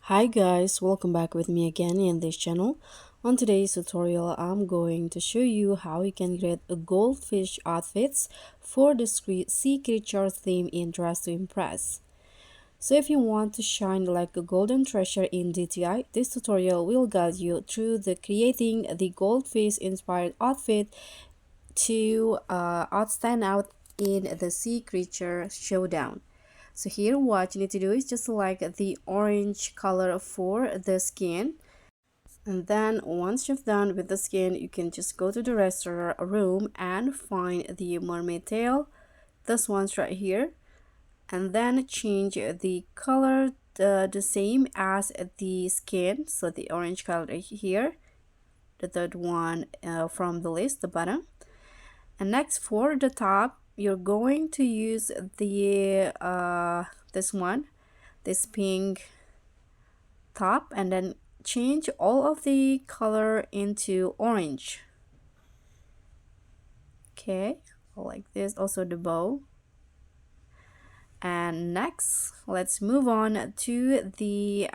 Hi guys, welcome back with me again in this channel. On today's tutorial, I'm going to show you how you can create a goldfish outfits for the sea creature theme in Dress to Impress. So if you want to shine like a golden treasure in DTI, this tutorial will guide you through the creating the goldfish inspired outfit to outstand out in the sea creature showdown. So here what you need to do is just select the orange color for the skin, and then once you've done with the skin, you can just go to the restaurant room and find the mermaid tail, this one's right here, and then change the color the same as the skin, so the orange color right here, the third one from the list, the bottom. And next for the top, you're going to use the this one, this pink top, and then change all of the color into orange. Okay, like this, also the bow. And next, let's move on to the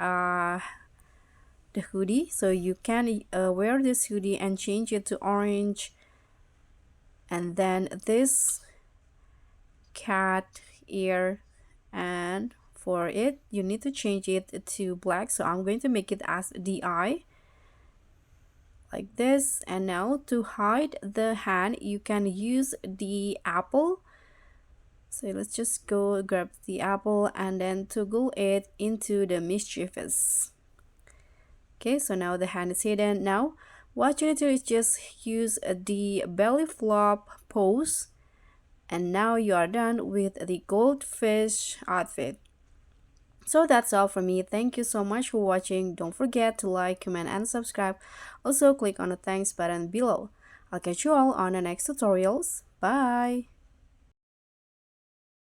hoodie. So you can wear this hoodie and change it to orange, and then this cat ear, and for it you need to change it to black, so I'm going to make it as the eye like this. And now to hide the hand, you can use the apple. So let's just go grab the apple and then toggle it into the mischievous. Okay, so now the hand is hidden. Now what you need to do is just use the belly flop pose, and now you are done with the goldfish outfit. So that's all from me. Thank you so much for watching. Don't forget to like, comment, and subscribe. Also click on the thanks button below. I'll catch you all on the next tutorials. Bye!